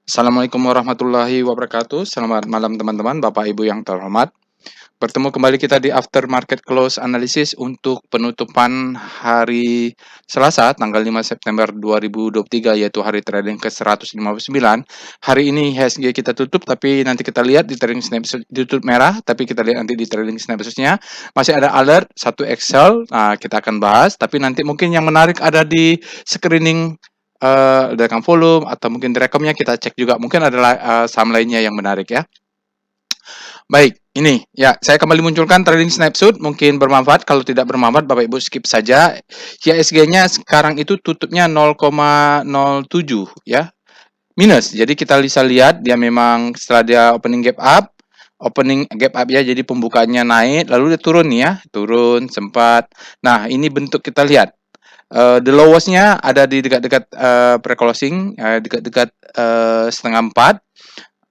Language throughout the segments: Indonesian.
Assalamualaikum warahmatullahi wabarakatuh. Selamat malam teman-teman, Bapak Ibu yang terhormat. Bertemu kembali kita di After Market Close Analysis untuk penutupan hari Selasa tanggal 5 September 2023 yaitu hari trading ke-159. Hari ini IHSG kita tutup tapi nanti kita lihat di trading snapshot ditutup merah tapi kita lihat nanti di trading snapshotnya masih ada alert satu Excel. Nah, kita akan bahas tapi nanti mungkin yang menarik ada di screening direkam volume atau mungkin direkamnya kita cek juga mungkin ada saham lainnya yang menarik ya. Baik, ini ya saya kembali munculkan trading snapshot mungkin bermanfaat, kalau tidak bermanfaat Bapak Ibu skip saja. IHSG-nya sekarang itu tutupnya 0,07 ya. Minus. Jadi kita bisa lihat dia memang setelah dia opening gap up ya, jadi pembukaannya naik lalu dia turun ya, turun sempat. Nah, ini bentuk kita lihat. The lowest-nya ada di dekat-dekat pre-closing, dekat-dekat setengah 4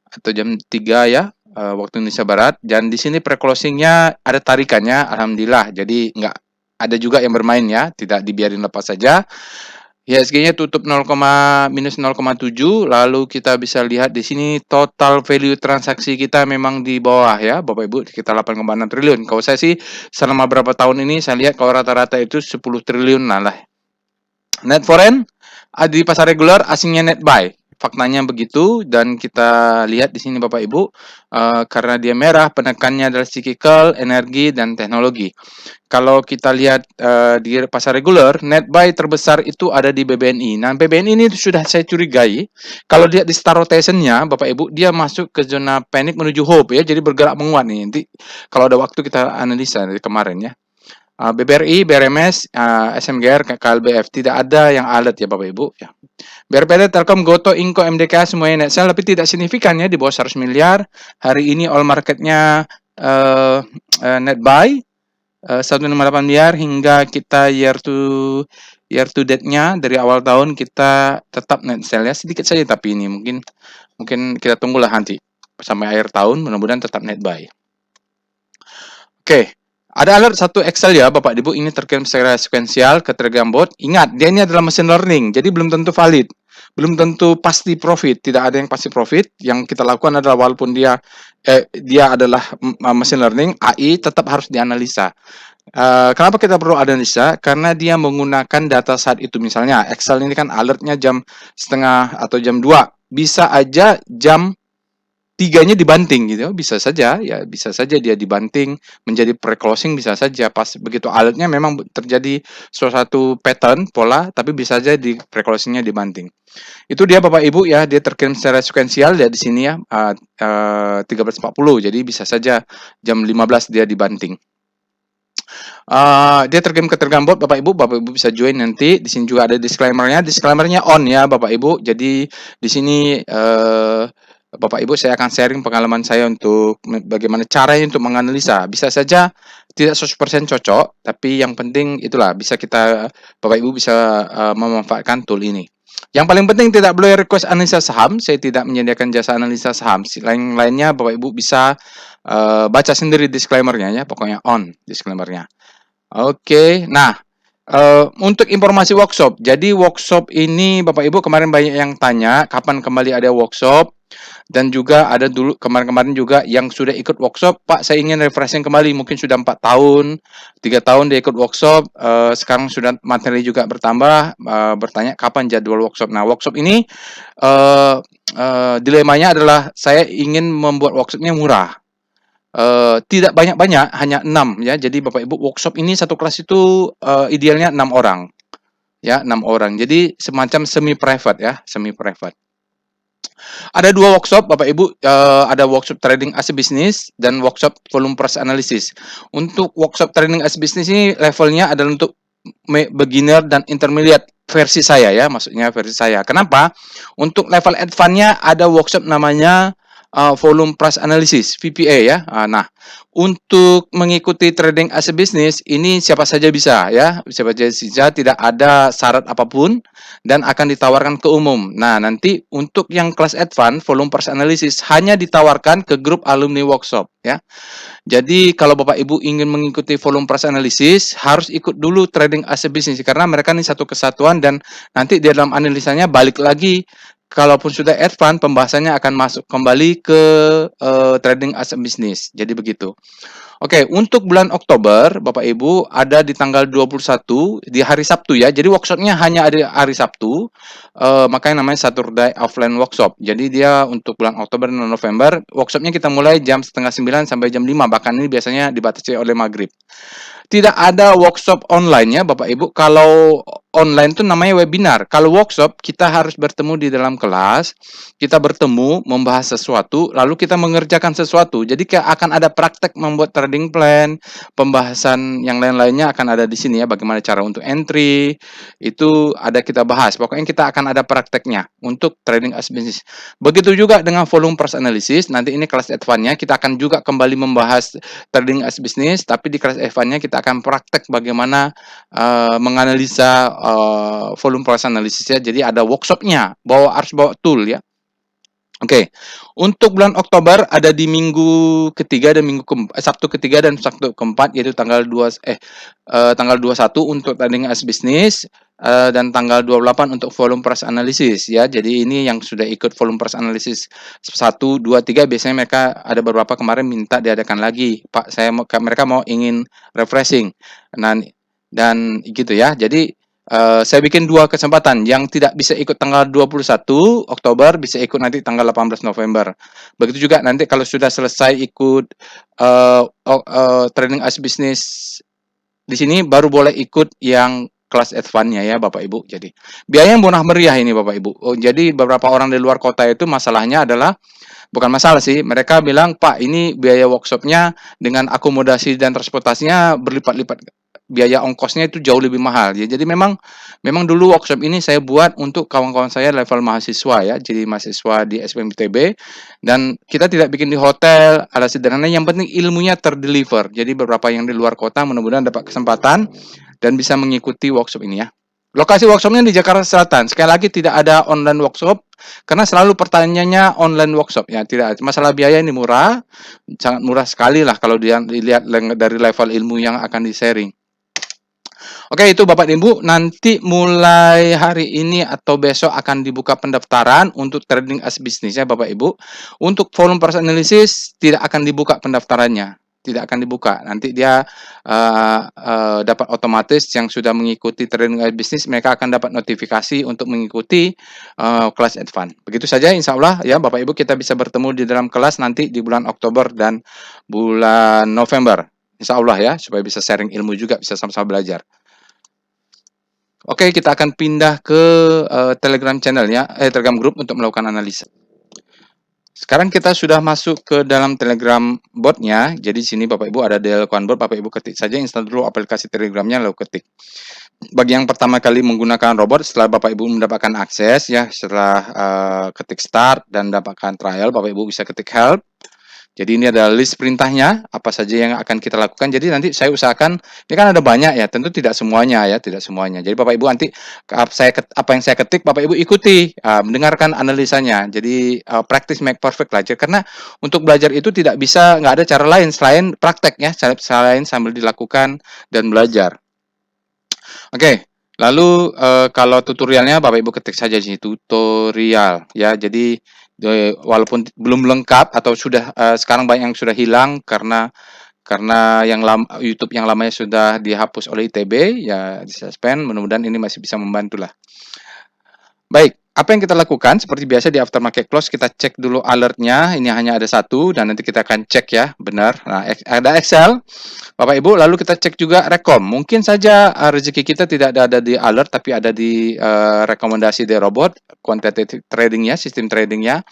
atau jam 3 ya, waktu Indonesia Barat. Dan di sini pre-closingnya ada tarikannya, alhamdulillah. Jadi nggak ada juga yang bermain ya, tidak dibiarin lepas saja. IHSG-nya tutup minus 0,7. Lalu kita bisa lihat di sini total value transaksi kita memang di bawah ya, Bapak Ibu, kita 8,6 triliun. Kalau saya sih selama berapa tahun ini saya lihat kalau rata-rata itu 10 triliun lah. Net foreign di pasar regular asingnya net buy. Faktanya begitu dan kita lihat di sini Bapak Ibu karena dia merah penekannya adalah cyclical, energi dan teknologi. Kalau kita lihat di pasar regular net buy terbesar itu ada di BBNI. Nah, BBNI ini sudah saya curigai kalau lihat di star rotation-nya Bapak Ibu dia masuk ke zona panic menuju hope ya. Jadi bergerak menguat nih. Nanti kalau ada waktu kita analisa dari kemarin ya. BBRI, BRMS, SMGR, KLBF tidak ada yang alert ya Bapak Ibu ya. BRPD, Telkom, Goto, Inco, MDK semuanya net sell tapi tidak signifikan ya di bawah 100 miliar. Hari ini all marketnya net buy 158 miliar hingga kita year to date-nya dari awal tahun kita tetap net sell ya, sedikit saja tapi ini mungkin kita tunggulah nanti sampai akhir tahun mudah-mudahan tetap net buy. Oke. Ada alert satu Excel ya Bapak Ibu, ini terkirim secara sekuensial ke Telegram bot. Ingat, dia ini adalah mesin learning, jadi belum tentu valid. Belum tentu pasti profit, tidak ada yang pasti profit. Yang kita lakukan adalah walaupun dia adalah mesin learning, AI tetap harus dianalisa. Kenapa kita perlu analisa? Karena dia menggunakan data saat itu. Misalnya Excel ini kan alertnya jam setengah atau jam 2. Bisa aja jam 3-nya dibanting gitu, bisa saja ya, bisa saja dia dibanting menjadi pre-closing, bisa saja pas begitu alertnya memang terjadi suatu pattern pola, tapi bisa saja di pre-closingnya dibanting. Itu dia Bapak Ibu ya, dia terkirim secara sekuensial ya di sini ya 13.40, jadi bisa saja jam 15 dia dibanting. Dia terkirim ke Telegram bot Bapak Ibu bisa join nanti. Di sini juga ada disclaimernya on ya Bapak Ibu. Jadi di sini Bapak Ibu saya akan sharing pengalaman saya untuk bagaimana caranya untuk menganalisa. Bisa saja tidak 100% cocok, tapi yang penting itulah bisa kita Bapak Ibu bisa memanfaatkan tool ini. Yang paling penting tidak boleh request analisa saham. Saya tidak menyediakan jasa analisa saham. Lainnya Bapak Ibu bisa baca sendiri disclaimernya ya, pokoknya on disclaimernya. Oke, nah untuk informasi workshop. Jadi workshop ini Bapak Ibu kemarin banyak yang tanya kapan kembali ada workshop. Dan juga ada dulu kemarin-kemarin juga yang sudah ikut workshop, Pak saya ingin refreshing kembali, mungkin sudah 4 tahun, 3 tahun dia ikut workshop, sekarang sudah materi juga bertambah, bertanya kapan jadwal workshop. Nah workshop ini dilemanya adalah saya ingin membuat workshopnya murah. Tidak banyak-banyak, hanya 6 ya. Jadi Bapak Ibu workshop ini satu kelas itu idealnya 6 orang. Ya, 6 orang. Jadi semacam semi private ya, semi private. Ada 2 workshop Bapak Ibu, ada workshop trading as a business dan workshop volume price analysis. Untuk workshop trading as a business ini levelnya adalah untuk beginner dan intermediate versi saya ya, maksudnya versi saya. Kenapa? Untuk level advance-nya ada workshop namanya volume price analysis VPA ya. Nah, untuk mengikuti trading as a business ini siapa saja bisa ya, siapa saja bisa, tidak ada syarat apapun dan akan ditawarkan ke umum. Nah, nanti untuk yang kelas advance volume price analysis hanya ditawarkan ke grup alumni workshop ya. Jadi kalau Bapak Ibu ingin mengikuti volume price analysis harus ikut dulu trading as a business karena mereka ini satu kesatuan dan nanti di dalam analisanya balik lagi kalaupun sudah advance, pembahasannya akan masuk kembali ke trading as a business. Jadi begitu. Oke, untuk bulan Oktober, Bapak Ibu, ada di tanggal 21 di hari Sabtu ya. Jadi workshopnya hanya ada hari Sabtu. Makanya namanya Saturday Offline Workshop. Jadi dia untuk bulan Oktober dan November, workshopnya kita mulai jam setengah 9 sampai jam 5. Bahkan ini biasanya dibatasi oleh maghrib. Tidak ada workshop online ya Bapak Ibu. Kalau online itu namanya webinar. Kalau workshop kita harus bertemu di dalam kelas, kita bertemu membahas sesuatu, lalu kita mengerjakan sesuatu. Jadi akan ada praktek membuat trading plan, pembahasan yang lain-lainnya akan ada di sini ya. Bagaimana cara untuk entry, itu ada kita bahas. Pokoknya kita akan ada prakteknya untuk trading as business. Begitu juga dengan volume price analysis. Nanti ini kelas advance-nya kita akan juga kembali membahas trading as business, tapi di kelas advance-nya kita akan praktek bagaimana menganalisa volume price analysis ya. Jadi ada workshopnya, harus bawa tool ya. Oke, untuk bulan Oktober ada di minggu ketiga dan Sabtu ketiga dan Sabtu keempat, yaitu tanggal 21 untuk trading as business dan tanggal 28 untuk volume price analysis ya. Jadi ini yang sudah ikut volume price analysis 1, 2, 3 biasanya mereka ada beberapa kemarin minta diadakan lagi. Pak, mereka mau ingin refreshing. Dan gitu ya. Jadi saya bikin 2 kesempatan. Yang tidak bisa ikut tanggal 21 Oktober bisa ikut nanti tanggal 18 November. Begitu juga nanti kalau sudah selesai ikut trading as business di sini baru boleh ikut yang kelas advance-nya ya Bapak Ibu. Jadi biaya yang murah meriah ini Bapak Ibu. Jadi beberapa orang di luar kota itu masalahnya adalah bukan masalah sih, mereka bilang, "Pak, ini biaya workshopnya dengan akomodasi dan transportasinya berlipat-lipat, biaya ongkosnya itu jauh lebih mahal." Ya, jadi memang dulu workshop ini saya buat untuk kawan-kawan saya level mahasiswa ya, jadi mahasiswa di SBM ITB, dan kita tidak bikin di hotel, ala sederhana, yang penting ilmunya terdeliver. Jadi beberapa yang di luar kota mudah-mudahan dapat kesempatan dan bisa mengikuti workshop ini ya. Lokasi workshopnya di Jakarta Selatan. Sekali lagi tidak ada online workshop karena selalu pertanyaannya online workshop ya. Tidak, masalah biaya ini murah, sangat murah sekali lah kalau dilihat dari level ilmu yang akan di-sharing. Oke, itu Bapak Ibu, nanti mulai hari ini atau besok akan dibuka pendaftaran untuk trading as business ya Bapak Ibu. Untuk volume price analysis tidak akan dibuka pendaftarannya. Tidak akan dibuka. Nanti dia dapat otomatis yang sudah mengikuti trading as business, mereka akan dapat notifikasi untuk mengikuti kelas advance. Begitu saja insya Allah ya Bapak Ibu, kita bisa bertemu di dalam kelas nanti di bulan Oktober dan bulan November. Insya Allah ya, supaya bisa sharing ilmu juga, bisa sama-sama belajar. Oke, kita akan pindah ke Telegram channelnya, Telegram group untuk melakukan analisa. Sekarang kita sudah masuk ke dalam Telegram botnya. Jadi di sini Bapak Ibu ada Delcon bot, Bapak Ibu ketik saja, install dulu aplikasi Telegramnya lalu ketik. Bagi yang pertama kali menggunakan robot, setelah Bapak Ibu mendapatkan akses ya, setelah ketik start dan dapatkan trial, Bapak Ibu bisa ketik help. Jadi ini adalah list perintahnya, apa saja yang akan kita lakukan. Jadi nanti saya usahakan, ini kan ada banyak ya, tentu tidak semuanya ya, tidak semuanya. Jadi Bapak Ibu nanti apa yang saya ketik, Bapak Ibu ikuti, mendengarkan analisanya. Jadi practice make perfect lah. Karena untuk belajar itu tidak bisa, nggak ada cara lain selain praktek ya, selain sambil dilakukan dan belajar. Oke. Lalu kalau tutorialnya Bapak Ibu ketik saja di sini tutorial ya. Jadi walaupun belum lengkap atau sudah sekarang banyak yang sudah hilang karena yang YouTube yang lamanya sudah dihapus oleh ITB ya, disuspend. Mudah-mudahan ini masih bisa membantu lah. Baik, apa yang kita lakukan seperti biasa di aftermarket close, kita cek dulu alertnya. Ini hanya ada satu dan nanti kita akan cek ya benar. Nah, ada Excel Bapak Ibu, lalu kita cek juga rekom. Mungkin saja rezeki kita tidak ada di alert, tapi ada di rekomendasi dari robot, quantitative tradingnya, sistem tradingnya.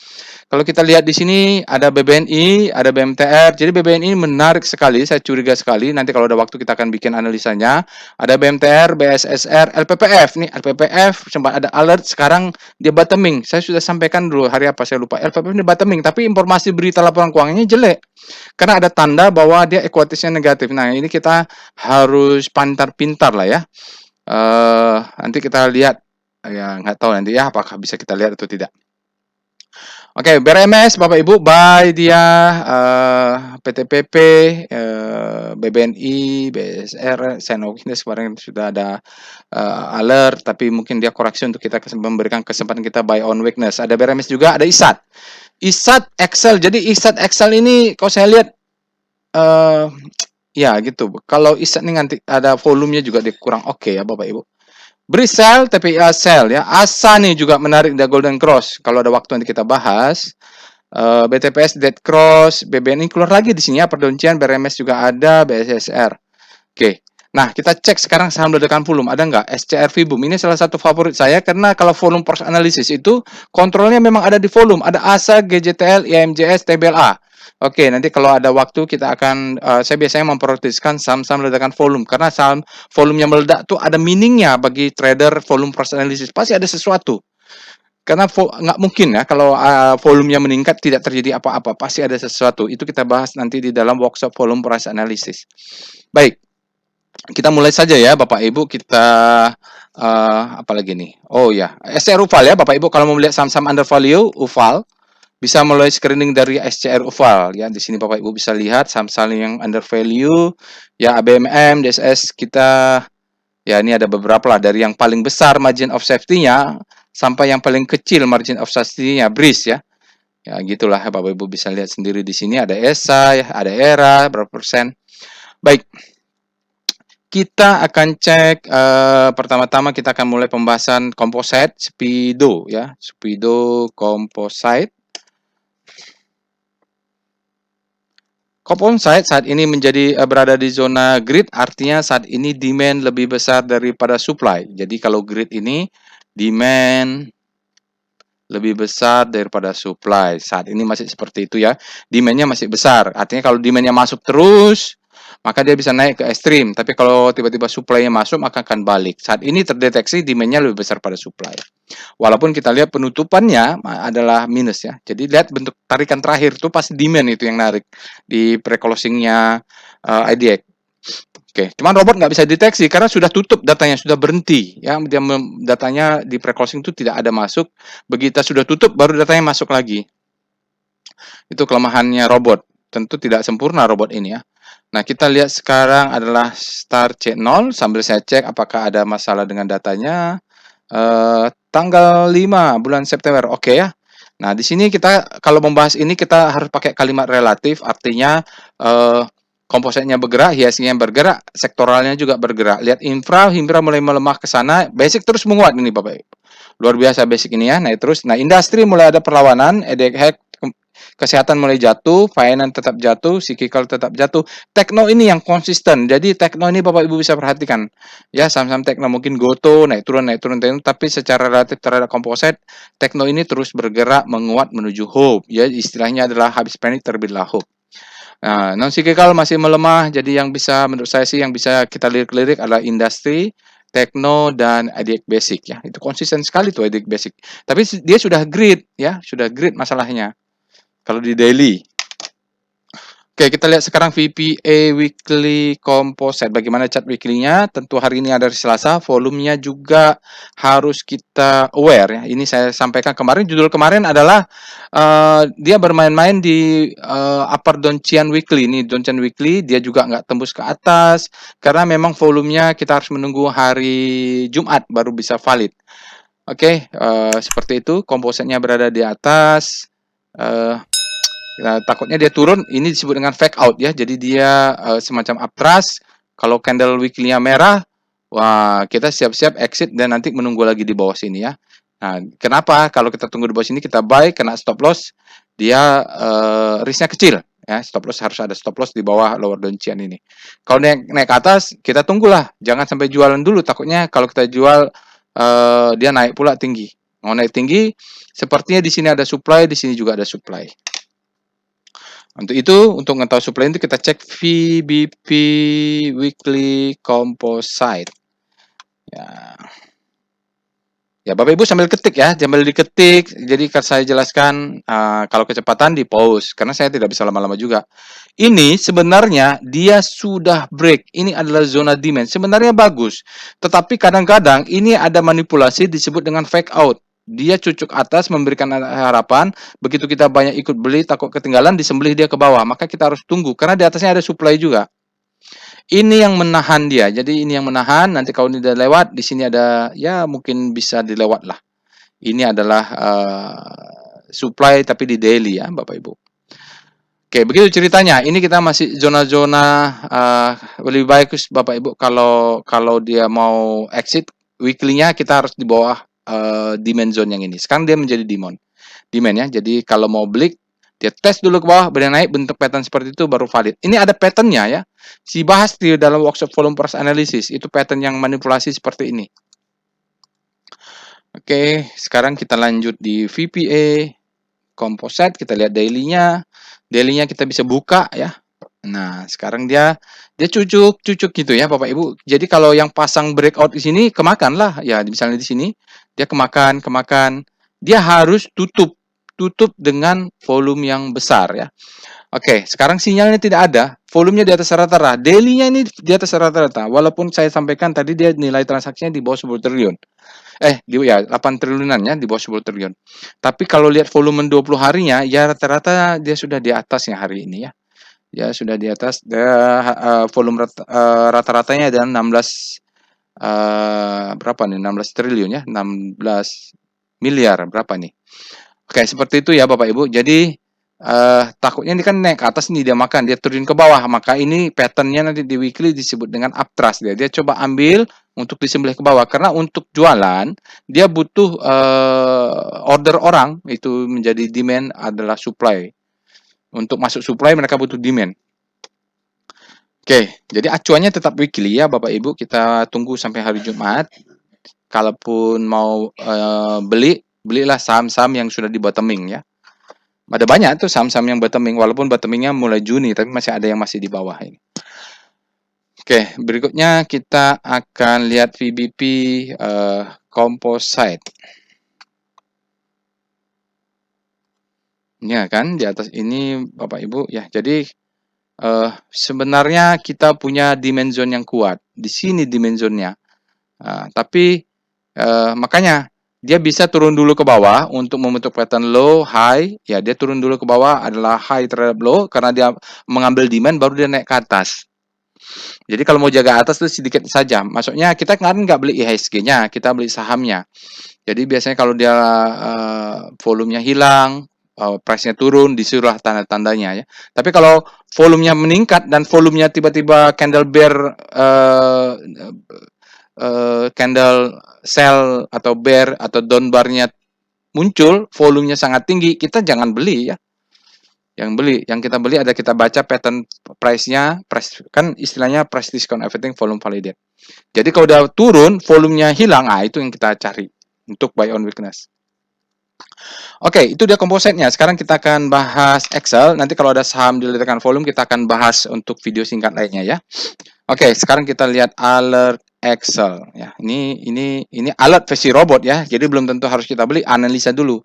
Kalau kita lihat di sini ada BBNI, ada BMTR. Jadi BBNI menarik sekali, saya curiga sekali. Nanti kalau ada waktu kita akan bikin analisanya. Ada BMTR, BSSR, LPPF. Nih LPPF sempat ada alert, sekarang dia bottoming. Saya sudah sampaikan dulu hari apa saya lupa. LPPF ini bottoming, tapi informasi berita laporan keuangannya jelek. Karena ada tanda bahwa dia ekuitasnya negatif. Nah, ini kita harus pintar-pintar lah ya. Nanti kita lihat, ya nggak tahu nanti ya apakah bisa kita lihat atau tidak. Oke, BRMS Bapak Ibu, buy dia PTPP, BBNI, BSR, sign of weakness kemarin sudah ada alert, tapi mungkin dia koreksi untuk kita memberikan kesempatan kita buy on weakness. Ada BRMS juga, ada ISAT. ISAT Excel. Jadi ISAT Excel ini kalau saya lihat ya gitu. Kalau ISAT ini nanti ada volumenya juga kurang oke ya Bapak Ibu. Beri sell tapi sell ya. ASA nih juga menarik dari Golden Cross. Kalau ada waktu nanti kita bahas. BTPS Dead Cross, BBNI keluar lagi di sini ya, perdoncian, BRMS juga ada, BSSR. Oke. Nah, kita cek sekarang saham ledakan volume. Ada nggak? SCR Vibum. Ini salah satu favorit saya karena kalau volume price analysis itu kontrolnya memang ada di volume. Ada ASA, GJTL, IMJS, TBLA. Oke, nanti kalau ada waktu kita akan, saya biasanya memprioritaskan saham-saham ledakan volume. Karena saham volumenya meledak tuh ada meaningnya bagi trader volume price analysis. Pasti ada sesuatu. Karena nggak mungkin ya kalau volumenya meningkat tidak terjadi apa-apa. Pasti ada sesuatu. Itu kita bahas nanti di dalam workshop volume price analysis. Baik. Kita mulai saja ya Bapak Ibu, kita apa lagi nih? Oh ya, SCR UVAL ya Bapak Ibu, kalau mau melihat saham-saham under value UVAL bisa mulai screening dari SCR UVAL ya. Di sini Bapak Ibu bisa lihat saham-saham yang under value ya, ABMM, DSS kita ya, ini ada beberapa lah dari yang paling besar margin of safety-nya sampai yang paling kecil margin of safety-nya, Breeze ya. Ya gitulah Bapak Ibu bisa lihat sendiri di sini ada ESA, ada ERA berapa persen. Baik. Kita akan cek pertama-tama kita akan mulai pembahasan composite Speedo ya, Speedo composite. Composite saat ini menjadi berada di zona grid, artinya saat ini demand lebih besar daripada supply. Jadi kalau grid ini demand lebih besar daripada supply. Saat ini masih seperti itu ya. Demand-nya masih besar. Artinya kalau demand-nya masuk terus, maka dia bisa naik ke ekstrim. Tapi kalau tiba-tiba supply-nya masuk, maka akan balik. Saat ini terdeteksi demand-nya lebih besar pada supply. Walaupun kita lihat penutupannya adalah minus ya. Jadi lihat bentuk tarikan terakhir itu pasti demand itu yang narik di pre-closing-nya IDX. Oke, cuman robot nggak bisa deteksi karena sudah tutup datanya, sudah berhenti ya. Dia datanya di pre-closing itu tidak ada masuk. Begitu sudah tutup baru datanya masuk lagi. Itu kelemahannya robot. Tentu tidak sempurna robot ini ya. Nah, kita lihat sekarang adalah start C0 sambil saya cek apakah ada masalah dengan datanya. Tanggal 5 bulan September. Oke ya. Nah, di sini kita kalau membahas ini kita harus pakai kalimat relatif, artinya kompositnya bergerak, hiasnya bergerak, sektoralnya juga bergerak. Lihat infra mulai melemah ke sana, basic terus menguat ini Bapak Ibu. Luar biasa basic ini ya, naik terus. Nah, industri mulai ada perlawanan, EDHEC kesehatan mulai jatuh, finance tetap jatuh, cyclical tetap jatuh. Tekno ini yang konsisten. Jadi tekno ini Bapak Ibu bisa perhatikan. Ya, saham-saham tekno mungkin goto naik turun, tapi secara relatif terhadap komposit, tekno ini terus bergerak menguat menuju hope. Ya, istilahnya adalah habis panik terbitlah hope. Nah, non cyclical masih melemah, jadi yang bisa menurut saya sih yang bisa kita lirik-lirik adalah industri, tekno dan IDX basic ya. Itu konsisten sekali tuh IDX basic. Tapi dia sudah grid ya, sudah grid masalahnya. Kalau di daily. Oke, kita lihat sekarang VPA weekly composite. Bagaimana chart weekly-nya? Tentu hari ini ada hari Selasa, volumenya juga harus kita aware ya. Ini saya sampaikan kemarin, judul kemarin adalah dia bermain-main di upper Donchian weekly. Ini Donchian weekly, dia juga nggak tembus ke atas karena memang volumenya kita harus menunggu hari Jumat baru bisa valid. Oke, seperti itu. Kompositnya berada di atas. Nah, takutnya dia turun, ini disebut dengan fake out ya. Jadi dia semacam uptrust. Kalau candle weekly-nya merah, wah kita siap-siap exit dan nanti menunggu lagi di bawah sini ya. Nah, kenapa? Kalau kita tunggu di bawah sini kita buy, kena stop loss, dia risknya kecil ya. Stop loss harus ada stop loss di bawah lower Donchian ini. Kalau naik ke atas, kita tunggulah, jangan sampai jualan dulu. Takutnya kalau kita jual dia naik pula tinggi. Mau naik tinggi, sepertinya di sini ada supply, di sini juga ada supply. Untuk itu, untuk mengetahui supply itu kita cek VBP Weekly Composite. Ya, Bapak Ibu sambil ketik ya, sambil diketik. Jadi saya jelaskan kalau kecepatan di pause, karena saya tidak bisa lama-lama juga. Ini sebenarnya dia sudah break. Ini adalah zona demand. Sebenarnya bagus, tetapi kadang-kadang ini ada manipulasi disebut dengan fake out. Dia cucuk atas memberikan harapan, begitu kita banyak ikut beli takut ketinggalan disembelih dia ke bawah. Maka kita harus tunggu karena di atasnya ada supply juga. Ini yang menahan dia. Jadi ini yang menahan. Nanti kalau ini udah lewat, di sini ada ya mungkin bisa dilewat lah. Ini adalah supply tapi di daily ya, Bapak Ibu. Oke, begitu ceritanya. Ini kita masih zona-zona lebih baik Bapak Ibu kalau kalau dia mau exit weekly-nya kita harus di bawah demand zone yang ini. Sekarang dia menjadi demand ya. Jadi kalau mau beli dia tes dulu ke bawah, benar naik bentuk pattern seperti itu baru valid. Ini ada patternnya ya. Si bahas di dalam workshop volume price analysis itu pattern yang manipulasi seperti ini. Oke, sekarang kita lanjut di VPA composite, kita lihat daily-nya. Daily-nya kita bisa buka ya. Nah, sekarang dia cucuk gitu ya Bapak Ibu. Jadi kalau yang pasang breakout di sini kemakan lah ya, misalnya di sini dia kemakan. Dia harus tutup dengan volume yang besar ya. Oke, sekarang sinyalnya tidak ada, volumenya di atas rata-rata. Daily-nya ini di atas rata-rata. Walaupun saya sampaikan tadi dia nilai transaksinya di bawah 10 triliun. Ya 8 triliunan ya, di bawah 10 triliun. Tapi kalau lihat volume 20 harinya, ya rata-rata dia sudah di atasnya hari ini ya. Ya sudah di atas volume rata-ratanya ada 16 berapa nih? 16 triliun ya, 16 miliar berapa nih? Oke, seperti itu ya Bapak Ibu. Jadi takutnya ini kan naik ke atas nih dia makan, dia turun ke bawah, maka ini patternnya nanti di weekly disebut dengan uptrust dia. Dia coba ambil untuk disembelih ke bawah karena untuk jualan dia butuh order orang itu menjadi demand adalah supply. Untuk masuk supply mereka butuh demand. Oke, jadi acuannya tetap weekly ya Bapak Ibu. Kita tunggu sampai hari Jumat. Kalaupun mau belilah saham-saham yang sudah di bottoming ya. Ada banyak tuh saham-saham yang bottoming, walaupun bottomingnya mulai Juni, tapi masih ada yang masih di bawah ini. Oke, berikutnya kita akan lihat VBP composite. Ya kan, di atas ini Bapak Ibu ya. Jadi sebenarnya kita punya demand zone yang kuat. Di sini demand zone-nya. Tapi makanya dia bisa turun dulu ke bawah untuk membentuk pattern low, high. Ya, dia turun dulu ke bawah adalah high terhadap low karena dia mengambil demand baru dia naik ke atas. Jadi kalau mau jaga atas itu sedikit saja. Maksudnya kita kemarin nggak beli IHSG-nya, kita beli sahamnya. Jadi biasanya kalau dia volumenya hilang, price-nya turun, disuruhlah tanda-tandanya ya. Tapi kalau volumenya meningkat dan volumenya tiba-tiba candle bear candle sell atau bear atau down bar-nya muncul, volumenya sangat tinggi, kita jangan beli ya. Yang kita beli ada kita baca pattern price-nya, kan istilahnya price discount everything volume validate. Jadi kalau udah turun, volumenya hilang, itu yang kita cari untuk buy on weakness. Oke, itu dia kompositnya. Sekarang kita akan bahas Excel. Nanti kalau ada saham diletakkan volume, kita akan bahas untuk video singkat lainnya ya. Oke, sekarang kita lihat alert Excel ya. Ini alert versi robot ya. Jadi belum tentu harus kita beli, analisa dulu.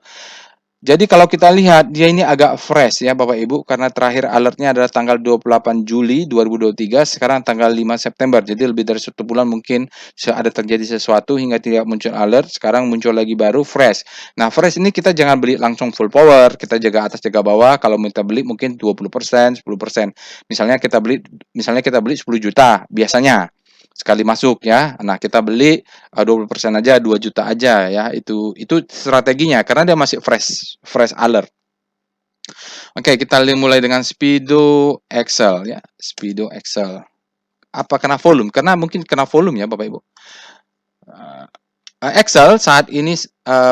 Jadi kalau kita lihat dia ini agak fresh ya Bapak Ibu karena terakhir alertnya adalah tanggal 28 Juli 2023, sekarang tanggal 5 September. Jadi lebih dari 1 bulan mungkin ada terjadi sesuatu hingga tidak muncul alert, sekarang muncul lagi baru fresh. Nah, fresh ini kita jangan beli langsung full power, kita jaga atas jaga bawah. Kalau kita beli mungkin 20%, 10%. Misalnya kita beli 10 juta biasanya sekali masuk ya. Nah, kita beli 20% aja, 2 juta aja ya. Itu strateginya karena dia masih fresh alert. Oke, kita mulai dengan Speedo Excel ya. Speedo Excel. Apa kena volume? Karena mungkin kena volume ya Bapak Ibu. Excel saat ini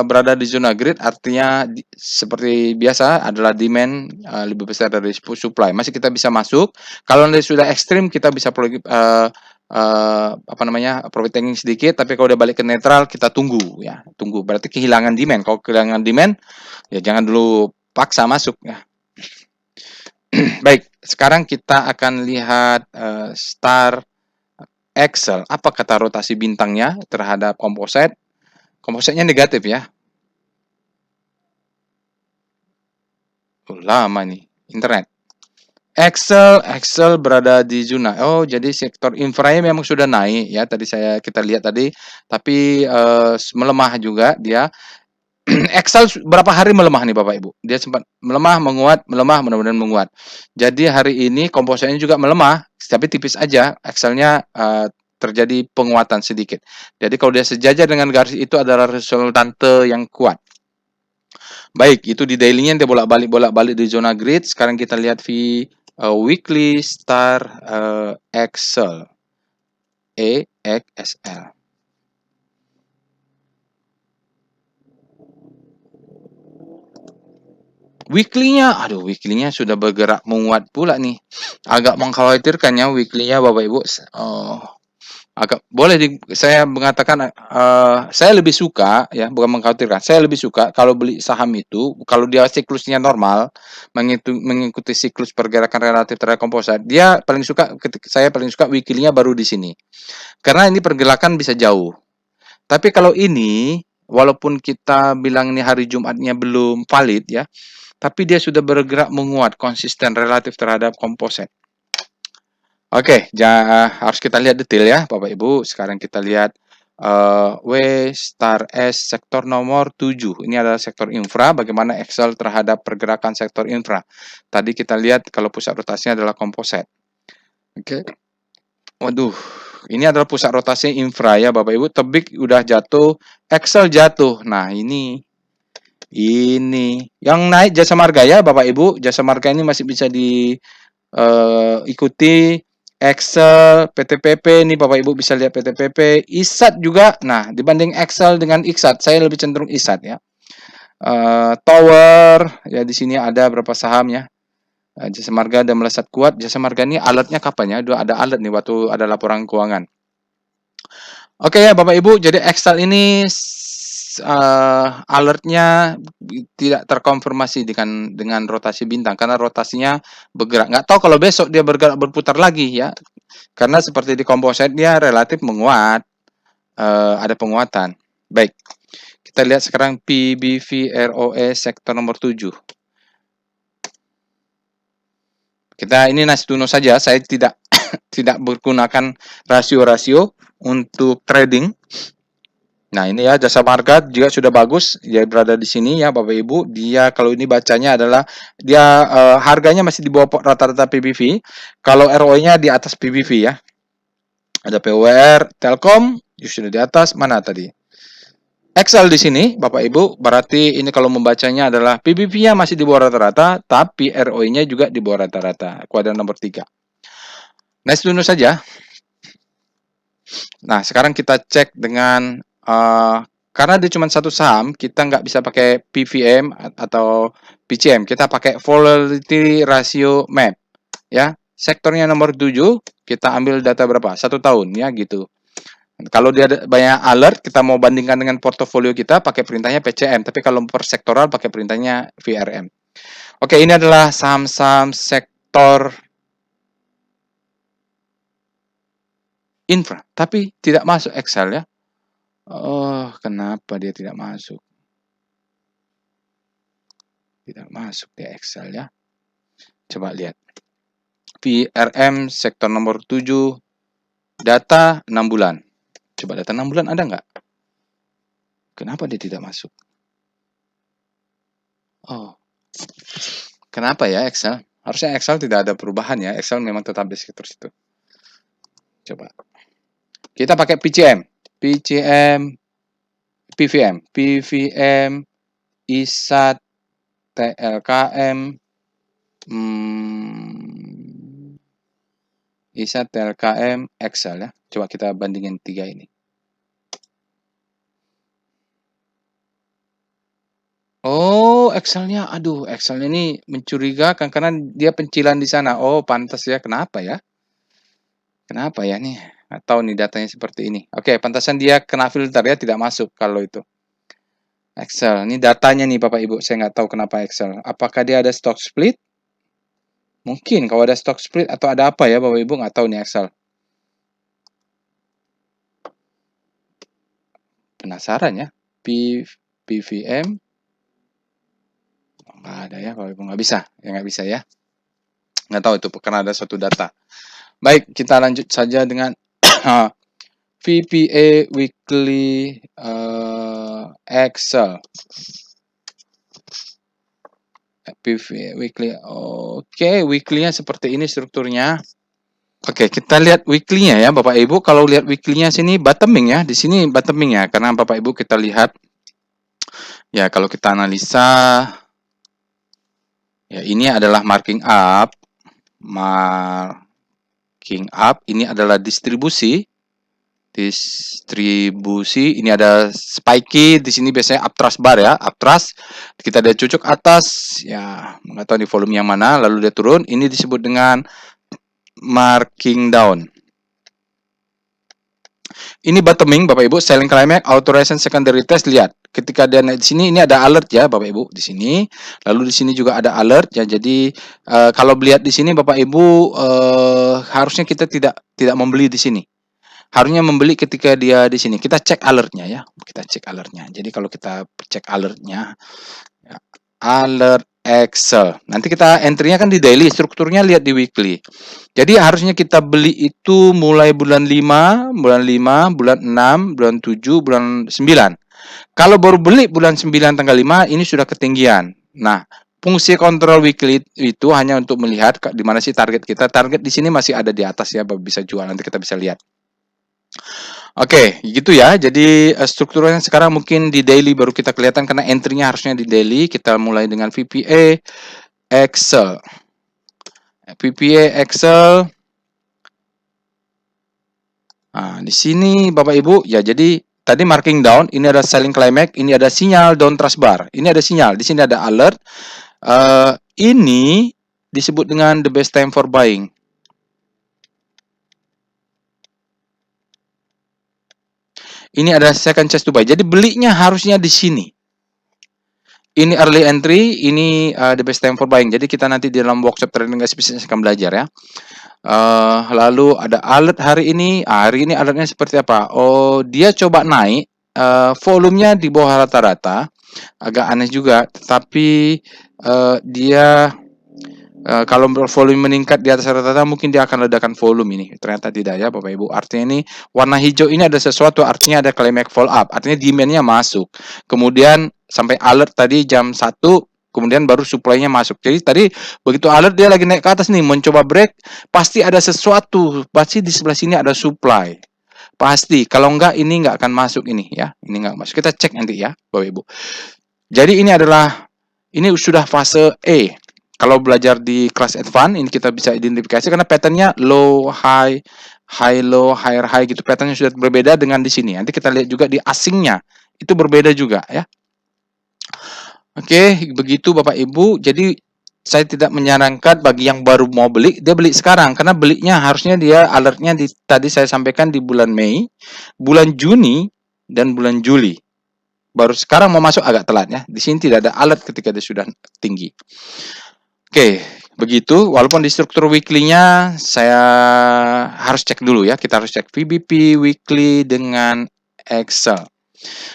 berada di zona grid, artinya seperti biasa adalah demand lebih besar dari supply. Masih kita bisa masuk. Kalau nanti sudah ekstrim kita bisa profit taking sedikit, tapi kalau udah balik ke netral kita tunggu ya, berarti kehilangan demand. Kalau kehilangan demand ya jangan dulu paksa masuk ya. Baik, sekarang kita akan lihat Star Excel. Apa kata rotasi bintangnya terhadap komposit? Kompositnya negatif ya. Lama nih internet. Excel berada di zona. Oh, jadi sektor infranya memang sudah naik ya. Tadi kita lihat tadi, tapi melemah juga dia. Excel berapa hari melemah nih Bapak Ibu? Dia sempat melemah, menguat, melemah, mudah-mudahan menguat. Jadi hari ini komposisinya juga melemah, tapi tipis aja. Excelnya terjadi penguatan sedikit. Jadi kalau dia sejajar dengan garis itu adalah resultante yang kuat. Baik, itu di daily-nya dia bolak-balik di zona grid. Sekarang kita lihat weekly star Excel. EXL. Weekly-nya sudah bergerak menguat pula nih. Agak mengkhawatirkan ya weekly-nya Bapak Ibu. Oh, saya mengatakan saya lebih suka ya, bukan mengkhawatirkan. Saya lebih suka kalau beli saham itu kalau dia siklusnya normal, mengikuti siklus pergerakan relatif terhadap komposite. Saya paling suka weekly-nya baru di sini. Karena ini pergerakan bisa jauh. Tapi kalau ini walaupun kita bilang ini hari Jumatnya belum valid ya, tapi dia sudah bergerak menguat, konsisten relatif terhadap komposit. Oke, harus kita lihat detail ya, Bapak Ibu. Sekarang kita lihat W star S sektor nomor 7. Ini adalah sektor infra, bagaimana Excel terhadap pergerakan sektor infra. Tadi kita lihat kalau pusat rotasinya adalah komposit. Oke. Waduh, ini adalah pusat rotasi infra ya Bapak Ibu. Tebik udah jatuh, Excel jatuh. Nah, ini yang naik Jasa Marga ya Bapak Ibu. Jasa Marga ini masih bisa diikuti. Excel, PTPP nih Bapak Ibu bisa lihat PTPP, ISAT juga. Nah, dibanding Excel dengan ISAT, saya lebih cenderung ISAT ya. Tower ya, di sini ada berapa saham ya. Jasa Marga ada melesat kuat. Jasa Marga ini alertnya kapan ya? Ada alert nih waktu ada laporan keuangan. Oke ya Bapak Ibu, jadi Excel ini alertnya tidak terkonfirmasi dengan rotasi bintang karena rotasinya bergerak. Nggak tahu kalau besok dia berputar lagi ya. Karena seperti di komposit dia relatif menguat, ada penguatan. Baik, kita lihat sekarang PBV ROE sektor nomor 7. Ini nasi tuna saja, saya tidak tidak menggunakan rasio-rasio untuk trading. Nah, ini ya Jasa Marga juga sudah bagus, dia berada di sini ya Bapak Ibu. Dia kalau ini bacanya adalah dia harganya masih di bawah rata-rata PBV. Kalau ROE-nya di atas PBV ya. Ada PWR, Telkom, sudah di atas, mana tadi? Excel di sini Bapak Ibu, berarti ini kalau membacanya adalah PBV-nya masih di bawah rata-rata, tapi ROE-nya juga di bawah rata-rata. Kuadran nomor 3. Nice dulu saja. Nah, sekarang kita cek dengan karena dia cuma satu saham, kita nggak bisa pakai PVM atau PCM. Kita pakai volatility ratio map. Ya, sektornya nomor 7, kita ambil data berapa? 1 tahun ya gitu. Kalau dia ada banyak alert, kita mau bandingkan dengan portofolio kita pakai perintahnya PCM. Tapi kalau per sektoral pakai perintahnya VRM. Oke, ini adalah saham-saham sektor infra, tapi tidak masuk Excel ya. Oh, kenapa dia tidak masuk? Tidak masuk di Excel ya. Coba lihat. VRM sektor nomor 7, data 6 bulan. Coba data 6 bulan ada nggak? Kenapa dia tidak masuk? Oh, kenapa ya Excel? Harusnya Excel tidak ada perubahan ya. Excel memang tetap di sekitar situ. Coba. Kita pakai PCM. PVM, ISAT, TLKM, ISAT, TLKM, Excel ya. Coba kita bandingin 3 ini. Oh, Excelnya, aduh, Excel ini mencurigakan karena dia pencilan di sana. Oh, pantas ya. Kenapa ya? Kenapa ya nih? Atau nih datanya seperti ini. Oke, pantasan dia kena filter ya, tidak masuk kalau itu. Excel, ini datanya nih Bapak Ibu. Saya nggak tahu kenapa Excel. Apakah dia ada stock split? Mungkin kalau ada stock split atau ada apa ya Bapak Ibu, nggak tahu nih Excel. Penasaran ya. PVM. Nggak ada ya Bapak Ibu, nggak bisa. Ya nggak bisa ya. Nggak tahu itu karena ada suatu data. Baik, kita lanjut saja dengan VPA Weekly Excel. PV weekly. Oke, weekly-nya seperti ini strukturnya. Oke, kita lihat weekly-nya ya, Bapak Ibu. Kalau lihat weekly-nya sini bottoming ya, di sini bottoming ya, karena Bapak Ibu kita lihat ya kalau kita analisa ya ini adalah marking up, ini adalah distribusi. Ini ada spiky, di sini biasanya uptrust bar ya, uptrust. Kita ada cucuk atas ya, nggak tahu di volume yang mana, lalu dia turun. Ini disebut dengan marking down. Ini bottoming Bapak Ibu, selling climax, authorization secondary test. Lihat, ketika dia naik di sini, ini ada alert ya Bapak Ibu di sini. Lalu di sini juga ada alert ya. Jadi kalau melihat di sini Bapak Ibu harusnya kita tidak membeli di sini. Harusnya membeli ketika dia di sini. Kita cek alertnya ya. Kita cek alertnya. Jadi kalau kita cek alertnya, ya, alert Excel. Nanti kita entry-nya kan di daily, strukturnya lihat di weekly. Jadi harusnya kita beli itu mulai bulan 5, bulan 6, bulan 7, bulan 9. Kalau baru beli bulan 9 tanggal 5, ini sudah ketinggian. Nah, fungsi kontrol weekly itu hanya untuk melihat di mana sih target kita. Target di sini masih ada di atas ya, bisa jual. Nanti kita bisa lihat. Oke, gitu ya. Jadi strukturnya sekarang mungkin di daily baru kita kelihatan karena entry-nya harusnya di daily. Kita mulai dengan VPA Excel. VPA Excel. Nah, di sini Bapak Ibu ya, jadi tadi marking down, ini ada selling climax, ini ada sinyal down trust bar. Ini ada sinyal, di sini ada alert. Ini disebut dengan the best time for buying. Ini ada second chance to buy. Jadi belinya harusnya di sini. Ini early entry, ini the best time for buying. Jadi kita nanti di dalam workshop trading guys bisnis akan belajar ya. Lalu ada alert hari ini. Hari ini alertnya seperti apa? Oh, dia coba naik. Volumenya di bawah rata-rata. Agak aneh juga. Tetapi dia kalau volume meningkat di atas rata-rata, mungkin dia akan ledakan volume ini. Ternyata tidak ya Bapak Ibu. Artinya ini warna hijau ini ada sesuatu, artinya ada climax fall up. Artinya demand-nya masuk. Kemudian sampai alert tadi jam 1, kemudian baru supply-nya masuk. Jadi tadi begitu alert dia lagi naik ke atas nih, mencoba break, pasti ada sesuatu. Pasti di sebelah sini ada supply. Pasti. Kalau enggak, ini enggak akan masuk ini ya. Ini enggak masuk. Kita cek nanti ya Bapak Ibu. Jadi ini sudah fase E. Kalau belajar di kelas advance, ini kita bisa identifikasi karena patternnya low, high, high, low, higher, high gitu. Patternnya sudah berbeda dengan di sini. Nanti kita lihat juga di asingnya. Itu berbeda juga ya. Oke, begitu Bapak Ibu. Jadi saya tidak menyarankan bagi yang baru mau beli, dia beli sekarang. Karena belinya harusnya dia alertnya tadi saya sampaikan di bulan Mei, bulan Juni, dan bulan Juli. Baru sekarang mau masuk agak telat ya. Di sini tidak ada alert ketika dia sudah tinggi. Oke, begitu. Walaupun di struktur weekly-nya saya harus cek dulu ya. Kita harus cek VBP weekly dengan Excel.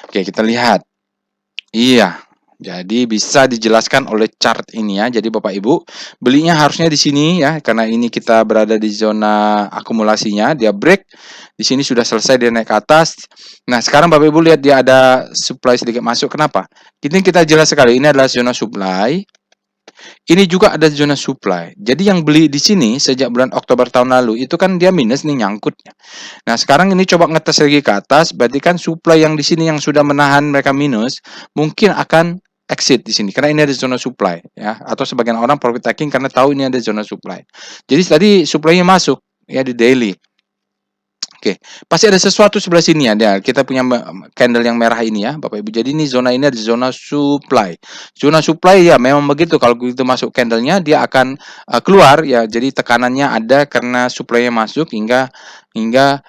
Oke, kita lihat. Iya. Jadi bisa dijelaskan oleh chart ini ya. Jadi Bapak Ibu, belinya harusnya di sini ya, karena ini kita berada di zona akumulasinya, dia break. Di sini sudah selesai, dia naik ke atas. Nah, sekarang Bapak Ibu lihat dia ada supply sedikit masuk. Kenapa? Ini kita jelas sekali, ini adalah zona supply. Ini juga ada zona supply. Jadi yang beli di sini sejak bulan Oktober tahun lalu itu kan dia minus nih nyangkutnya. Nah, sekarang ini coba ngetes lagi ke atas, berarti kan supply yang di sini yang sudah menahan mereka minus mungkin akan exit di sini karena ini ada zona supply ya, atau sebagian orang profit taking karena tahu ini ada zona supply. Jadi tadi supply-nya masuk ya di daily. Oke, pasti ada sesuatu sebelah sini ya. Kita punya candle yang merah ini ya, Bapak Ibu. Jadi ini ada zona supply. Zona supply ya memang begitu. Kalau begitu masuk candlenya, dia akan keluar ya. Jadi tekanannya ada karena supply-nya masuk hingga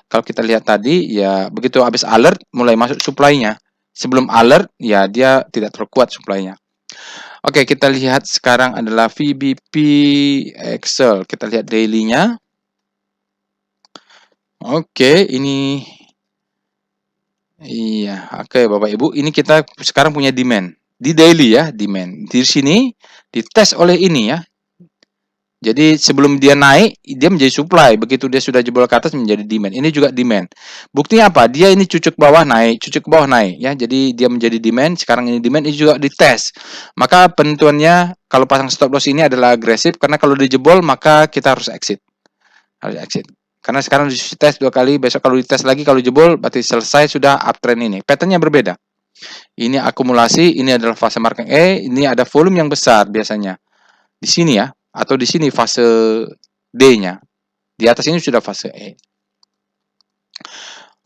kalau kita lihat tadi ya begitu habis alert mulai masuk supply-nya. Sebelum alert ya dia tidak terkuat supply-nya. Oke, kita lihat sekarang adalah VBP Excel. Kita lihat daily-nya. Oke, ini iya, oke Bapak Ibu, ini kita sekarang punya demand di daily ya, demand. Di sini dites oleh ini ya. Jadi sebelum dia naik, dia menjadi supply. Begitu dia sudah jebol ke atas menjadi demand. Ini juga demand. Buktinya apa? Dia ini cucuk bawah naik, cucuk bawah naik ya. Jadi dia menjadi demand, sekarang ini demand, ini juga dites. Maka penentuannya kalau pasang stop loss ini adalah agresif karena kalau dijebol maka kita harus exit. Harus exit. Karena sekarang dites 2 kali, besok kalau dites lagi kalau jebol berarti selesai sudah uptrend ini. Patternnya berbeda. Ini akumulasi, ini adalah fase market E, ini ada volume yang besar biasanya. Di sini ya, atau di sini fase D-nya. Di atas ini sudah fase E.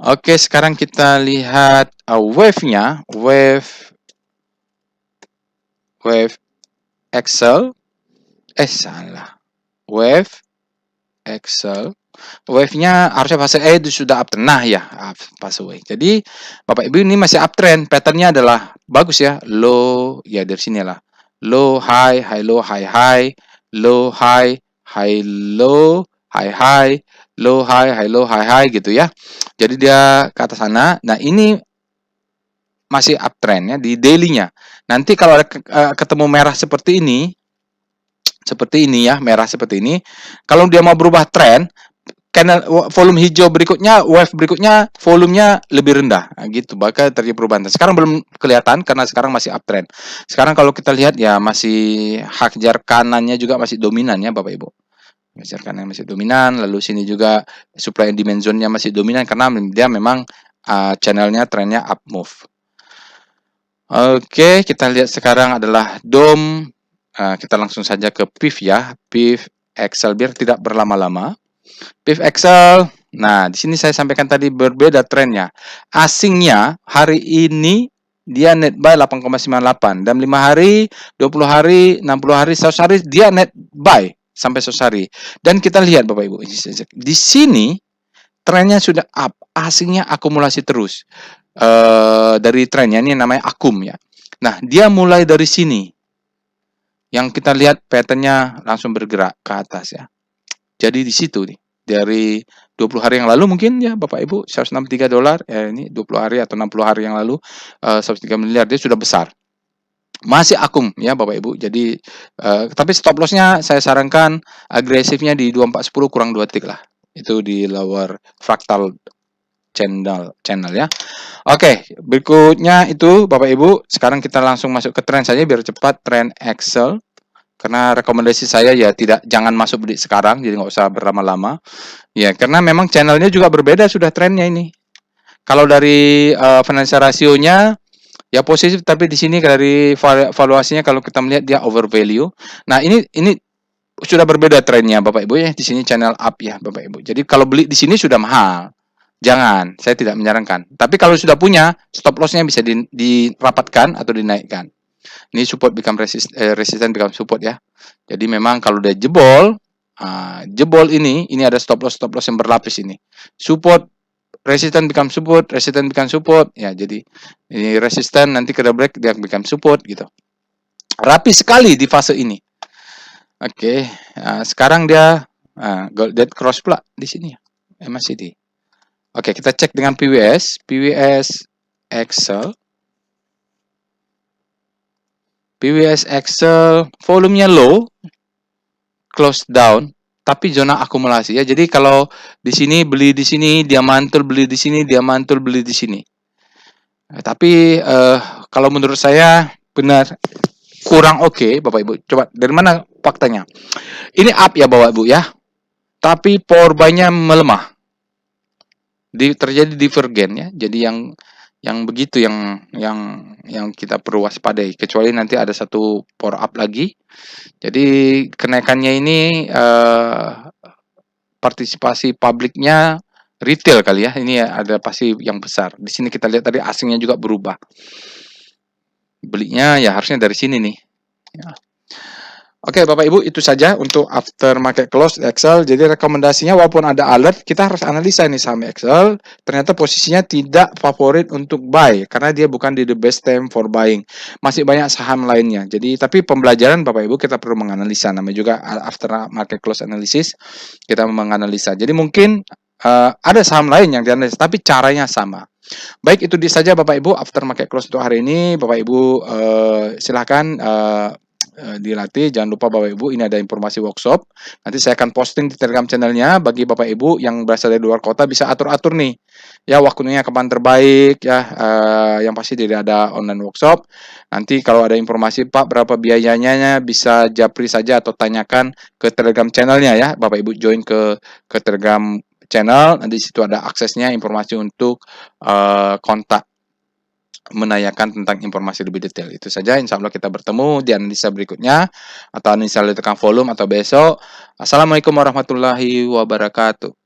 Oke, sekarang kita lihat wave-nya, wave Excel. Salah. Wave Excel. Wave-nya harusnya fase E itu sudah uptrend. Nah ya, fase wave. Jadi Bapak Ibu ini masih uptrend. Patternnya adalah bagus ya. Low, ya dari sini lah. Low, high, high, low, high, high. Low, high, high, low, high, high. Low, high, high, low, high, high gitu ya. Jadi dia ke atas sana. Nah ini masih uptrend ya di daily-nya. Nanti kalau ada ketemu merah seperti ini ya, merah seperti ini. Kalau dia mau berubah trend, candle volume hijau berikutnya, wave berikutnya, volumenya lebih rendah. Nah, gitu, bakal terjadi perubahan. Sekarang belum kelihatan karena sekarang masih uptrend. Sekarang kalau kita lihat ya masih hajar kanannya juga masih dominan ya Bapak Ibu. Hajar kanan masih dominan, lalu sini juga supply and demand zone-nya masih dominan karena dia memang channelnya trennya up move. Oke, kita lihat sekarang adalah DOM. Kita langsung saja ke PIF ya, PIF Excel biar tidak berlama-lama. PIF Excel. Nah, di sini saya sampaikan tadi berbeda trennya. Asingnya hari ini dia net buy 8,98 dan 5 hari, 20 hari, 60 hari, 100 hari dia net buy sampai 100 hari. Dan kita lihat Bapak Ibu, di sini trennya sudah up, asingnya akumulasi terus. Dari trennya ini namanya akum ya. Nah, dia mulai dari sini. Yang kita lihat patternnya langsung bergerak ke atas ya. Jadi di situ nih. Dari 20 hari yang lalu mungkin ya Bapak Ibu $163 ini 20 hari atau 60 hari yang lalu 103 miliar dia sudah besar. Masih akum ya Bapak Ibu. Jadi tapi stop lossnya saya sarankan agresifnya di 2410 kurang 2 tick lah. Itu di lower fractal channel ya. Oke, berikutnya itu Bapak Ibu. Sekarang kita langsung masuk ke tren saja biar cepat, tren Excel. Karena rekomendasi saya ya jangan masuk beli sekarang, jadi nggak usah berlama-lama. Ya, karena memang channelnya juga berbeda sudah trennya ini. Kalau dari financial rasionya ya positif, tapi di sini dari valuasinya kalau kita melihat dia over value. Nah, ini sudah berbeda trennya Bapak Ibu ya. Di sini channel up ya Bapak Ibu. Jadi kalau beli di sini sudah mahal. Jangan, saya tidak menyarankan. Tapi kalau sudah punya, stop loss-nya bisa dirapatkan atau dinaikkan. Ini support become resistant become support ya. Jadi memang kalau udah jebol ini ada stop loss yang berlapis ini. Support, resistant become support, resistant become support. Ya, jadi ini resistant nanti kena break dia become support gitu. Rapi sekali di fase ini. Oke, sekarang dia golden cross pula di sini ya. MACD. Oke, kita cek dengan PWS Excel. PWS Excel volumenya low, close down, tapi zona akumulasi ya. Jadi kalau di sini beli di sini, dia mantul beli di sini, dia mantul beli di sini. Tapi kalau menurut saya benar kurang oke, Bapak Ibu. Coba dari mana faktanya? Ini up ya Bapak Ibu ya. Tapi power buy-nya melemah. Terjadi divergen ya. Jadi yang begitu yang kita perlu waspadai, kecuali nanti ada satu power up lagi. Jadi kenaikannya ini partisipasi publiknya retail kali ya. Ini ya, ada pasti yang besar. Di sini kita lihat tadi asingnya juga berubah. Belinya ya harusnya dari sini nih. Ya. Oke, Bapak Ibu, itu saja untuk after market close Excel. Jadi rekomendasinya walaupun ada alert, kita harus analisa nih saham Excel. Ternyata posisinya tidak favorit untuk buy karena dia bukan di the best time for buying. Masih banyak saham lainnya. Jadi tapi pembelajaran Bapak Ibu kita perlu menganalisa, namanya juga after market close analysis. Kita menganalisa. Jadi mungkin ada saham lain yang dianalisa, tapi caranya sama. Baik, itu saja Bapak Ibu after market close untuk hari ini. Bapak Ibu silahkan dilatih. Jangan lupa Bapak Ibu, ini ada informasi workshop. Nanti saya akan posting di Telegram channelnya bagi Bapak Ibu yang berasal dari luar kota bisa atur-atur nih. Ya waktunya kapan terbaik ya. Yang pasti tidak ada online workshop. Nanti kalau ada informasi Pak berapa biayanya bisa japri saja atau tanyakan ke Telegram channelnya ya. Bapak Ibu join ke Telegram channel. Nanti di situ ada aksesnya informasi untuk kontak menanyakan tentang informasi lebih detail. Itu saja, insya Allah kita bertemu di analisa berikutnya, atau analisa tentang volume atau besok. Assalamualaikum warahmatullahi wabarakatuh.